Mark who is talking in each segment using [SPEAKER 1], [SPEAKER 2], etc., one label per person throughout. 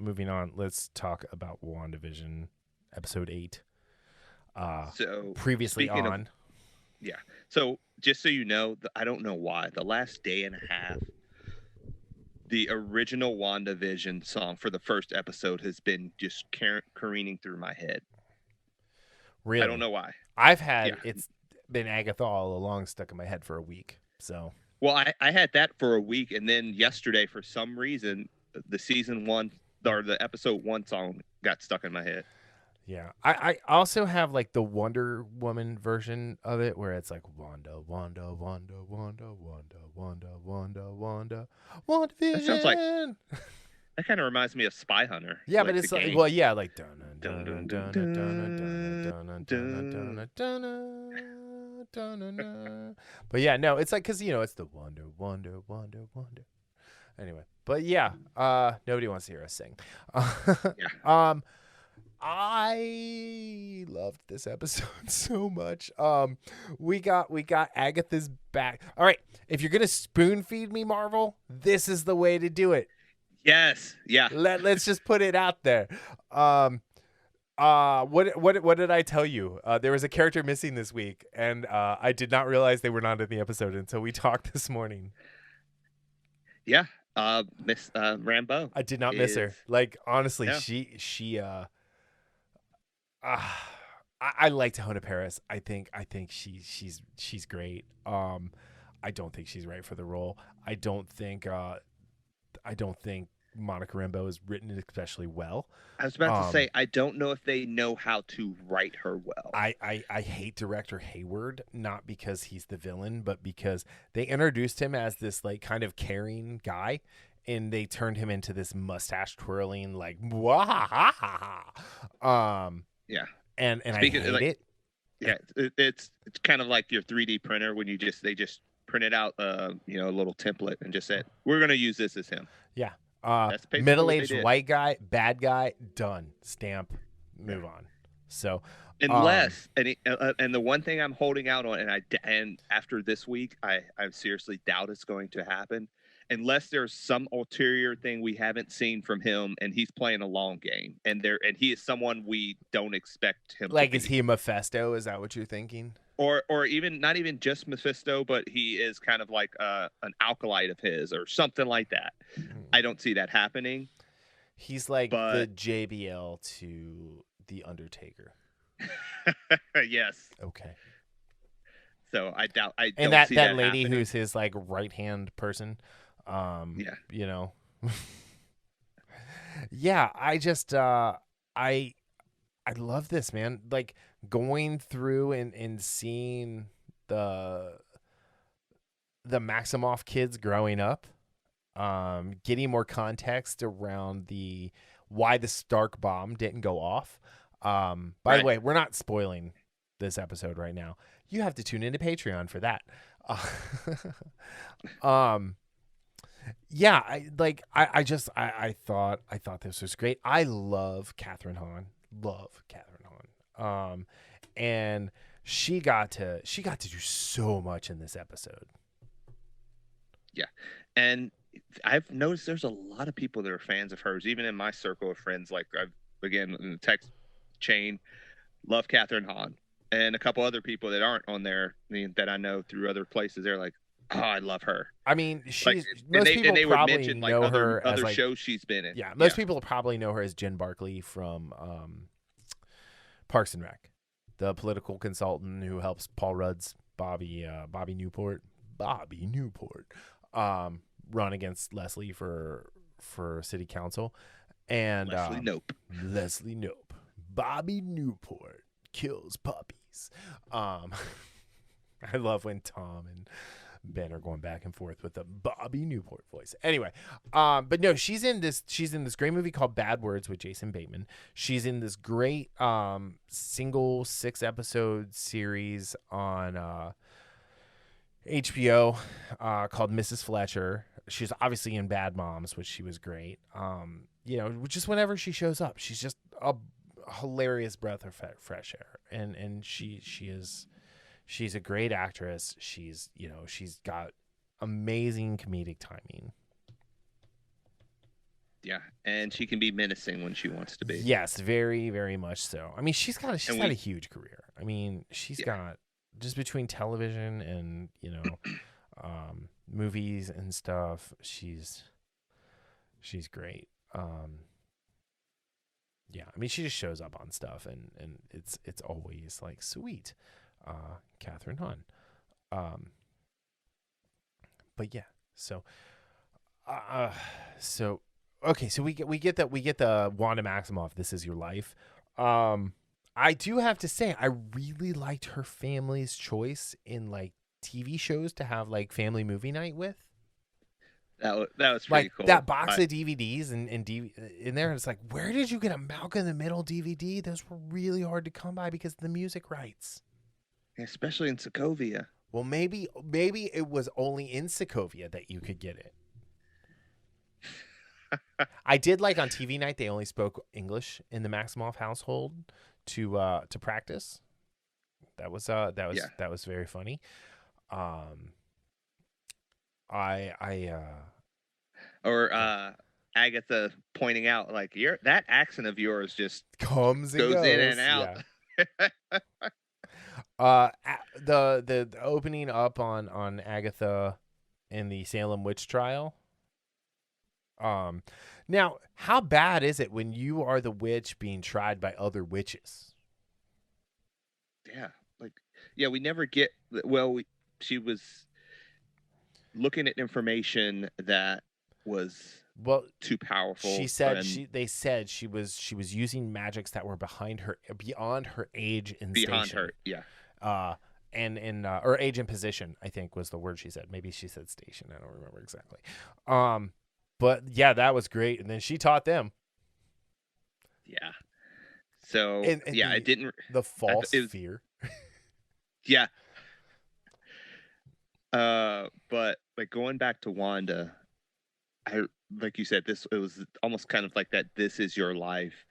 [SPEAKER 1] moving on, let's talk about WandaVision, episode 8.
[SPEAKER 2] So
[SPEAKER 1] Previously
[SPEAKER 2] speaking of,
[SPEAKER 1] on.
[SPEAKER 2] yeah. So just so you know, I don't know why the last day and a half, the original WandaVision song for the first episode has been just careening through my head.
[SPEAKER 1] Really?
[SPEAKER 2] I don't know why.
[SPEAKER 1] I've had
[SPEAKER 2] Yeah.
[SPEAKER 1] it's been Agatha all along stuck in my head for a week. So
[SPEAKER 2] Well, I had that for a week, and then yesterday, for some reason, the season 1 or the episode 1 song got stuck in my head.
[SPEAKER 1] yeah, I also have like the Wonder Woman version of it where it's like Wanda, Wanda, Wanda, Wanda, Wanda, Wanda, Wanda, Wanda,
[SPEAKER 2] That sounds like
[SPEAKER 1] WandaVision.
[SPEAKER 2] that kind of reminds me of Spy Hunter.
[SPEAKER 1] Yeah,
[SPEAKER 2] like
[SPEAKER 1] but it's
[SPEAKER 2] the
[SPEAKER 1] like,
[SPEAKER 2] game.
[SPEAKER 1] well, yeah, like
[SPEAKER 2] Dun, dun, dun, dun.
[SPEAKER 1] but yeah, no, it's like because it's the Wonder, Wonder, Wonder, Wonder. Anyway, but yeah, nobody wants to hear us sing.
[SPEAKER 2] Yeah.
[SPEAKER 1] I loved this episode so much. We got Agatha's back. All right, if you're gonna spoon feed me, Marvel, this is the way to do it.
[SPEAKER 2] Yes. Yeah.
[SPEAKER 1] Let's just put it out there. What did I tell you? There was a character missing this week, and I did not realize they were not in the episode until we talked this morning.
[SPEAKER 2] Yeah. Miss Rambo.
[SPEAKER 1] I did not miss her. Like honestly,
[SPEAKER 2] No.
[SPEAKER 1] I like Tahona Paris. I think she's great. I don't think she's right for the role. I don't think Monica Rambeau is written especially well.
[SPEAKER 2] I was about to say, I don't know if they know how to write her well.
[SPEAKER 1] I hate Director Hayward, not because he's the villain, but because they introduced him as this like kind of caring guy, and they turned him into this mustache twirling like
[SPEAKER 2] Yeah.
[SPEAKER 1] And I hate it.
[SPEAKER 2] Yeah, it's kind of like your 3D printer when they just printed out a little template and just said, we're going to use this as him.
[SPEAKER 1] Yeah.
[SPEAKER 2] That's basically
[SPEAKER 1] middle-aged white guy, bad guy, done. Stamp, move on. So
[SPEAKER 2] unless and the one thing I'm holding out on, and after this week, I seriously doubt it's going to happen, unless there's some ulterior thing we haven't seen from him, and he's playing a long game, and he is someone we don't expect him.
[SPEAKER 1] Like,
[SPEAKER 2] to be.
[SPEAKER 1] Is he Mephisto? Is that what you're thinking?
[SPEAKER 2] Or even not even just Mephisto, but he is kind of like an acolyte of his or something like that. I don't see that happening.
[SPEAKER 1] He's like the JBL to the Undertaker.
[SPEAKER 2] Yes.
[SPEAKER 1] Okay.
[SPEAKER 2] So I doubt.
[SPEAKER 1] And
[SPEAKER 2] don't see
[SPEAKER 1] that lady
[SPEAKER 2] happening.
[SPEAKER 1] who's his like right hand person.
[SPEAKER 2] Yeah.
[SPEAKER 1] Yeah. I just I love this, man. Like going through and seeing the Maximoff kids growing up, getting more context around why the Stark bomb didn't go off. By the way, we're not spoiling this episode right now. You have to tune into Patreon for that. Yeah, I thought this was great. I love Catherine Hahn. And she got to do so much in this episode.
[SPEAKER 2] Yeah. And I've noticed there's a lot of people that are fans of hers, even in my circle of friends. Like again, in the text chain, love Catherine Hahn. And a couple other people that aren't on there that I know through other places, they're like, oh, I love her.
[SPEAKER 1] I mean, she's
[SPEAKER 2] most people probably
[SPEAKER 1] mention know her as
[SPEAKER 2] other shows she's been in.
[SPEAKER 1] Yeah, most people probably know her as Jen Barkley from Parks and Rec, the political consultant who helps Paul Rudd's Bobby Newport run against Leslie for city council. And Leslie Nope. Bobby Newport kills puppies. I love when Tom and Ben are going back and forth with the Bobby Newport voice. Anyway, but no, she's in this great movie called Bad Words with Jason Bateman. She's in this great single 6-episode series on HBO called Mrs. Fletcher. She's obviously in Bad Moms, which she was great. Just whenever she shows up, she's just a hilarious breath of fresh air, and she's a great actress. She's got amazing comedic timing.
[SPEAKER 2] Yeah, and she can be menacing when she wants to be.
[SPEAKER 1] Yes, very, very much so. I mean, she's got a huge career. I mean, she's got, just between television and, you know, movies and stuff, she's great. Yeah, I mean, she just shows up on stuff, and it's always like sweet, Catherine Hahn. But yeah, so okay, so we get the Wanda Maximoff, This Is Your Life. I do have to say, I really liked her family's choice in like TV shows to have like family movie night with.
[SPEAKER 2] That was pretty cool.
[SPEAKER 1] That box of DVDs and in there, it's like, where did you get a Malcolm in the Middle DVD? Those were really hard to come by because of the music rights.
[SPEAKER 2] Especially in Sokovia.
[SPEAKER 1] Well, maybe it was only in Sokovia that you could get it. I did like on TV night, they only spoke English in the Maximoff household to practice. That was very funny.
[SPEAKER 2] Agatha pointing out, like, that accent of yours just
[SPEAKER 1] goes
[SPEAKER 2] in and out.
[SPEAKER 1] Yeah. The opening up on Agatha in the Salem witch trial. Now, how bad is it when you are the witch being tried by other witches?
[SPEAKER 2] Yeah, we never get. Well, she was looking at information that was too powerful.
[SPEAKER 1] She said they said she was using magics that were beyond her age and
[SPEAKER 2] beyond
[SPEAKER 1] station.
[SPEAKER 2] Her, yeah.
[SPEAKER 1] Or age and position, I think was the word she said. Maybe she said station. I don't remember exactly. But yeah, that was great. And then she taught them.
[SPEAKER 2] Yeah. So it didn't.
[SPEAKER 1] The false fear.
[SPEAKER 2] Yeah. But like going back to Wanda, like you said, it was almost kind of like that. This is your life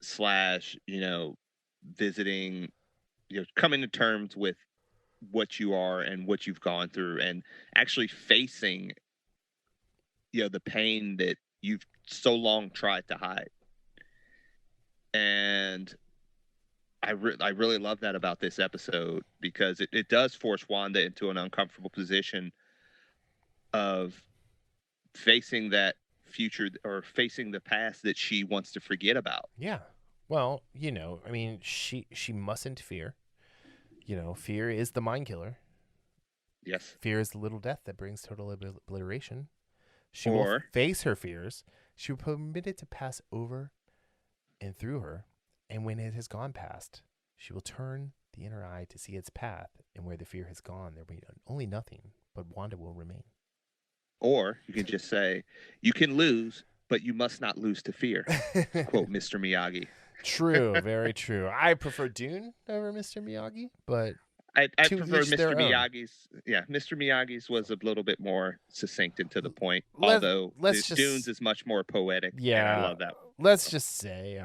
[SPEAKER 2] / visiting, coming to terms with what you are and what you've gone through, and actually facing, the pain that you've so long tried to hide. And I really love that about this episode, because it does force Wanda into an uncomfortable position of facing that future, or facing the past that she wants to forget about.
[SPEAKER 1] Yeah. Well, I mean, she mustn't fear. Fear is the mind killer.
[SPEAKER 2] Yes.
[SPEAKER 1] Fear is the little death that brings total obliteration. She will face her fears. She will permit it to pass over and through her. And when it has gone past, she will turn the inner eye to see its path. And where the fear has gone, there will be only nothing, but Wanda will remain.
[SPEAKER 2] Or you can just say, you can lose, but you must not lose to fear. Quote Mr. Miyagi.
[SPEAKER 1] True, very true. I prefer Dune over Mr. Miyagi, but
[SPEAKER 2] I prefer Mr. Miyagi's. Yeah, Mr. Miyagi's was a little bit more succinct and to the point. Although Dune's is much more poetic.
[SPEAKER 1] Yeah,
[SPEAKER 2] and I love that.
[SPEAKER 1] Let's just say,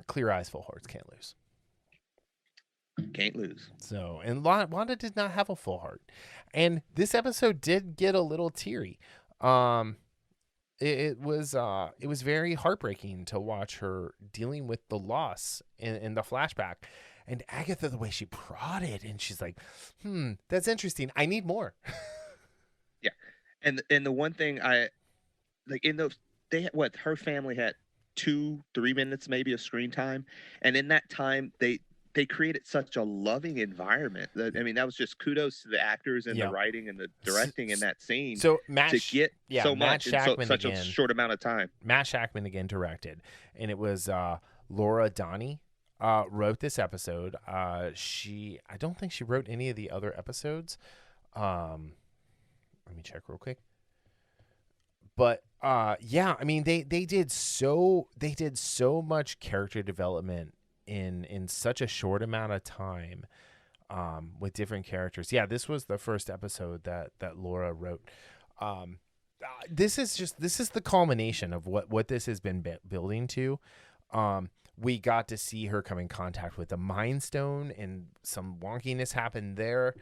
[SPEAKER 1] clear eyes, full hearts can't lose.
[SPEAKER 2] Can't lose.
[SPEAKER 1] So, and Wanda did not have a full heart, and this episode did get a little teary. It was very heartbreaking to watch her dealing with the loss in the flashback, and Agatha, the way she prodded, and she's like, that's interesting. I need more.
[SPEAKER 2] Yeah. And the one thing I like, in those, her family had 2-3 minutes maybe of screen time, and in that time they created such a loving environment. I mean, that was just kudos to the actors and the writing and the directing in that scene.
[SPEAKER 1] So
[SPEAKER 2] to get so much in such a short amount of time.
[SPEAKER 1] Matt Shakman again directed, and it was Laura Donney wrote this episode. I don't think she wrote any of the other episodes. Let me check real quick. But I mean, they did so much character development in such a short amount of time, with different characters. Yeah, this was the first episode that Laura wrote. This is the culmination of what this has been building to. We got to see her come in contact with the Mind Stone, and some wonkiness happened there.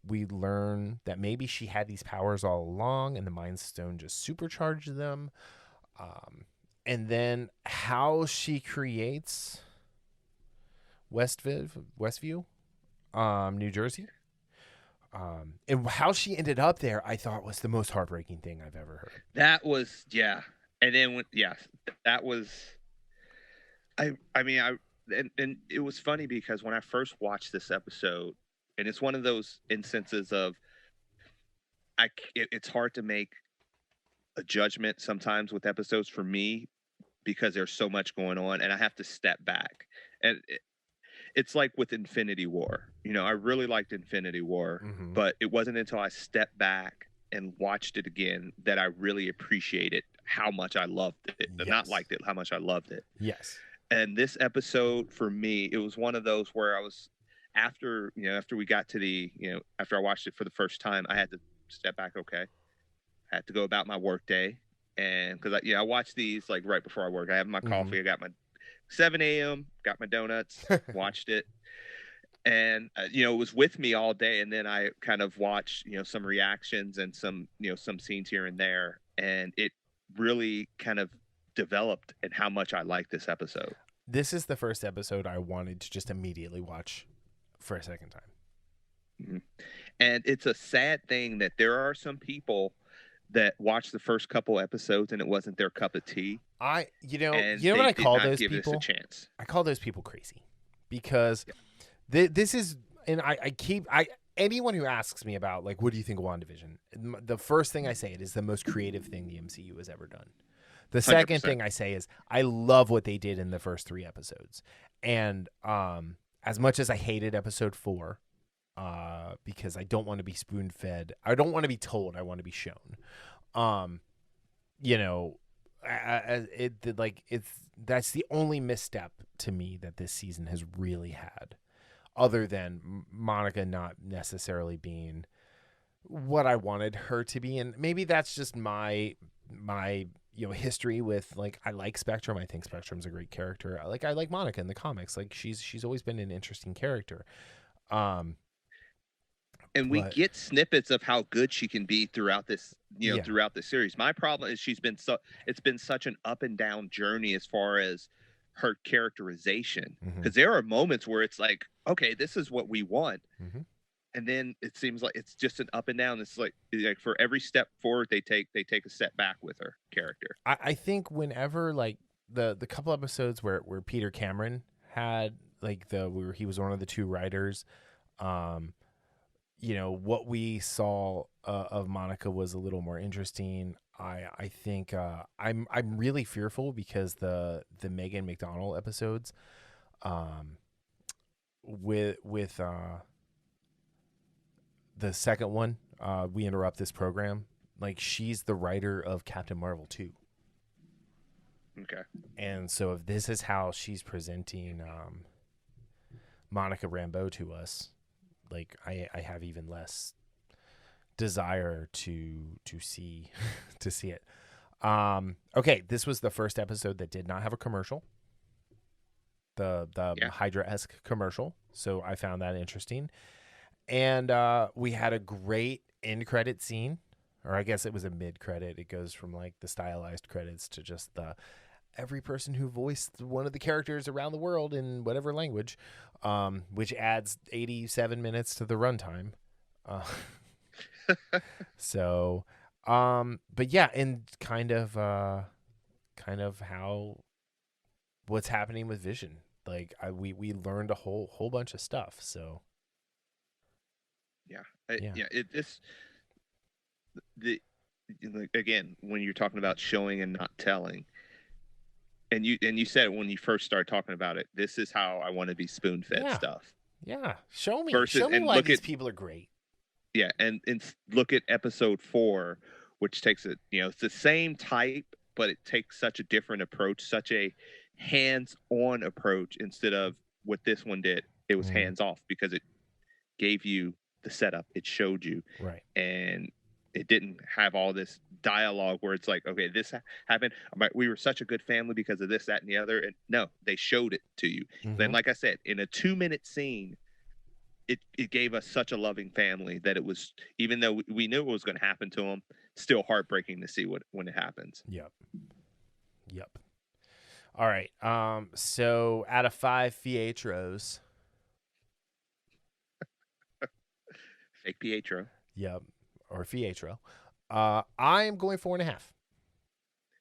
[SPEAKER 1] we learn that maybe she had these powers all along, and the Mind Stone just supercharged them. And then how she creates Westview, New Jersey. And how she ended up there, I thought was the most heartbreaking thing I've ever heard.
[SPEAKER 2] That was, yeah. And then that was, and it was funny because when I first watched this episode, and it's one of those instances of, it's hard to make a judgment sometimes with episodes for me because there's so much going on, and I have to step back. And it's like with Infinity War. I really liked Infinity War, but it wasn't until I stepped back and watched it again that I really appreciated how much I loved it. Yes. Not liked it, how much I loved it.
[SPEAKER 1] Yes.
[SPEAKER 2] And this episode for me, it was one of those where I was, after we got to after I watched it for the first time, I had to step back. Okay. I had to go about my work day. And because I watch these like right before I work. I have my coffee. I got my 7 a.m., got my donuts, watched it. And, it was with me all day. And then I kind of watched, some reactions and some scenes here and there. And it really kind of developed in how much I like this episode.
[SPEAKER 1] This is the first episode I wanted to just immediately watch for a second time.
[SPEAKER 2] And it's a sad thing that there are some people that watched the first couple episodes and it wasn't their cup of tea.
[SPEAKER 1] You know what I call those people? I call those people crazy because this is, and anyone who asks me about like, what do you think of WandaVision? The first thing I say, it is the most creative thing the MCU has ever done. The second 100%. Thing I say is I love what they did in the first 3 episodes. And as much as I hated episode 4, because I don't want to be spoon-fed, I don't want to be told, I want to be shown. That's the only misstep to me that this season has really had, other than Monica not necessarily being what I wanted her to be. And maybe that's just my history with, like, I like Spectrum. I think Spectrum's a great character. I like Monica in the comics. Like, she's always been an interesting character.
[SPEAKER 2] And we get snippets of how good she can be throughout this, throughout the series. My problem is it's been such an up and down journey as far as her characterization. Because there are moments where it's like, okay, this is what we want. And then it seems like it's just an up and down. It's like for every step forward they take a step back with her character.
[SPEAKER 1] I think whenever, like, the couple episodes where Peter Cameron had, like, where he was one of the 2 writers, what we saw of Monica was a little more interesting. I think I'm really fearful because the Megan McDonnell episodes, with the second one, We Interrupt This Program, like, she's the writer of Captain Marvel 2.
[SPEAKER 2] Okay.
[SPEAKER 1] And so if this is how she's presenting Monica Rambeau to us, like, I have even less desire to see it. Okay, this was the first episode that did not have a commercial. The Hydra-esque commercial. So I found that interesting. And we had a great end credit scene, or I guess it was a mid credit. It goes from, like, the stylized credits to just every person who voiced one of the characters around the world in whatever language, which adds 87 minutes to the runtime. But yeah, and kind of how what's happening with Vision. Like, we learned a whole bunch of stuff. So.
[SPEAKER 2] Again, when you're talking about showing and not telling, and you said when you first started talking about it, this is how I want to be spoon-fed stuff.
[SPEAKER 1] Yeah, show me why these people are great.
[SPEAKER 2] Yeah, and look at episode 4, which takes it. It's the same type, but it takes such a different approach, such a hands-on approach instead of what this one did. It was hands-off because it gave you the setup, it showed you,
[SPEAKER 1] right,
[SPEAKER 2] and it didn't have all this dialogue where it's like, okay, this happened, we were such a good family because of this, that, and the other. And no, they showed it to you. Then, like I said, in a 2-minute scene, it gave us such a loving family that it was, even though we knew what was going to happen to them, still heartbreaking to see when it happens.
[SPEAKER 1] Yep. All right. So out of 5 Pietros.
[SPEAKER 2] Fake Pietro.
[SPEAKER 1] Yep. Or Pietro. I am going 4.5.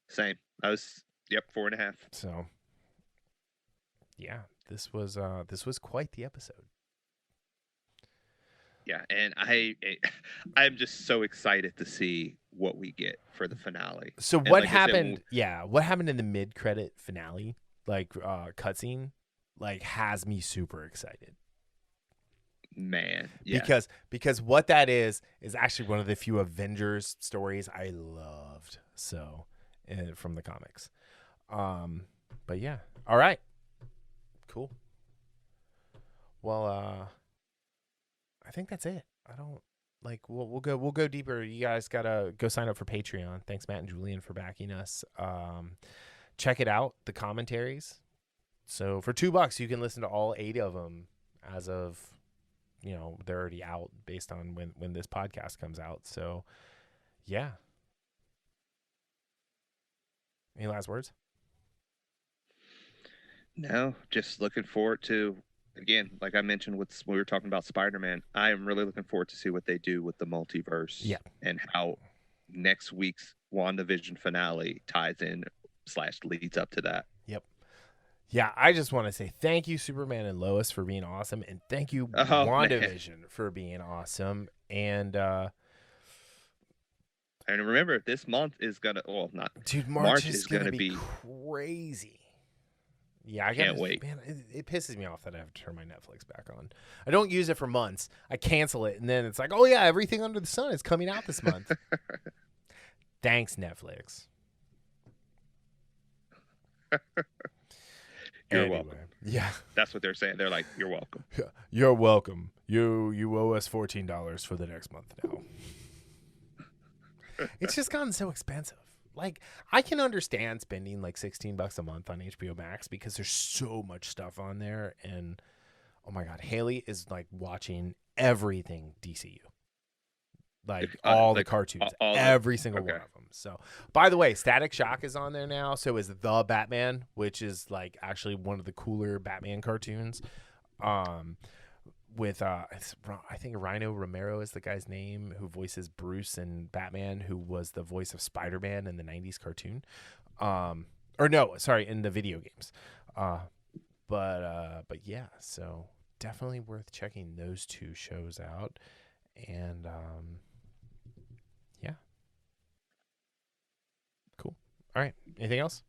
[SPEAKER 2] Same. I was 4.5.
[SPEAKER 1] So yeah, this was quite the episode.
[SPEAKER 2] Yeah, and I'm just so excited to see what we get for the finale.
[SPEAKER 1] So
[SPEAKER 2] and
[SPEAKER 1] what happened? What happened in the mid-credit finale, like cutscene, like has me super excited.
[SPEAKER 2] Man, yeah.
[SPEAKER 1] Because what that is actually one of the few Avengers stories I loved. So, from the comics. But yeah, all right, cool. Well, I think that's it. I don't like. We'll go deeper. You guys gotta go sign up for Patreon. Thanks, Matt and Julian, for backing us. Check it out. The commentaries. So for $2, you can listen to all 8 of them as of, they're already out based on when this podcast comes out. So, yeah. Any last words?
[SPEAKER 2] No, just looking forward to. Again, like I mentioned when we were talking about Spider-Man, I am really looking forward to see what they do with the multiverse and how next week's WandaVision finale ties in / leads up to that.
[SPEAKER 1] Yep. Yeah, I just want to say thank you, Superman and Lois, for being awesome, and thank you, WandaVision, for being awesome. And
[SPEAKER 2] remember, this month is gonna
[SPEAKER 1] March is gonna be crazy. Yeah, I
[SPEAKER 2] can't wait.
[SPEAKER 1] Man, it pisses me off that I have to turn my Netflix back on. I don't use it for months. I cancel it, and then it's like, oh yeah, everything under the sun is coming out this month. Thanks, Netflix.
[SPEAKER 2] You're welcome.
[SPEAKER 1] Yeah,
[SPEAKER 2] that's what they're saying. They're like, you're welcome.
[SPEAKER 1] Yeah, you're welcome. You owe us $14 for the next month now. It's just gotten so expensive. Like, I can understand spending like $16 a month on HBO Max because there's so much stuff on there. And, oh my God, Haley is like watching everything DCU. Like all the cartoons, every single one of them. So, by the way, Static Shock is on there now. So is The Batman, which is like actually one of the cooler Batman cartoons. With I think Rhino Romero is the guy's name who voices Bruce and Batman, who was the voice of Spider-Man in the 90s cartoon. In the video games. But yeah, so definitely worth checking those 2 shows out. And yeah. Cool. All right. Anything else?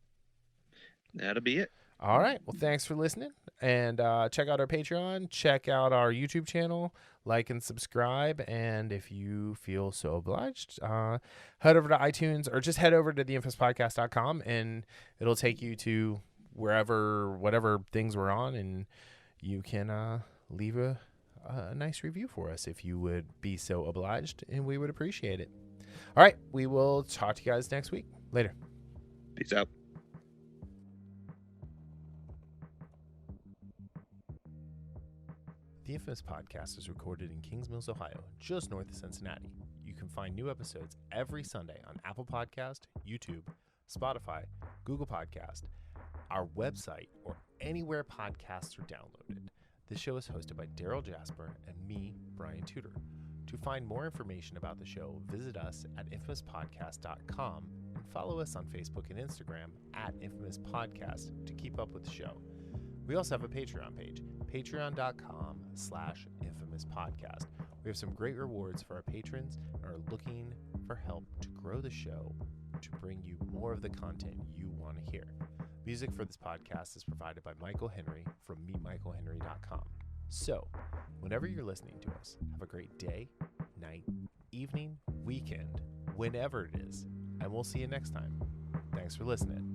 [SPEAKER 2] That'll be it.
[SPEAKER 1] All right. Well, thanks for listening. And check out our Patreon. Check out our YouTube channel. Like and subscribe. And if you feel so obliged, head over to iTunes or just head over to theinfamouspodcast.com and it'll take you to whatever things we're on. And you can leave a nice review for us if you would be so obliged. And we would appreciate it. All right. We will talk to you guys next week. Later.
[SPEAKER 2] Peace out.
[SPEAKER 1] The Infamous Podcast is recorded in Kings Mills, Ohio, just north of Cincinnati. You can find new episodes every Sunday on Apple Podcast, YouTube, Spotify, Google Podcast, our website, or anywhere podcasts are downloaded. This show is hosted by Daryl Jasper and me, Brian Tudor. To find more information about the show, visit us at infamouspodcast.com and follow us on Facebook and Instagram at Infamous Podcast to keep up with the show. We also have a Patreon page, patreon.com/infamouspodcast. We have some great rewards for our patrons and are looking for help to grow the show to bring you more of the content you want to hear. Music for this podcast is provided by Michael Henry from meetmichaelhenry.com. So, whenever you're listening to us, have a great day, night, evening, weekend, whenever it is, and we'll see you next time. Thanks for listening.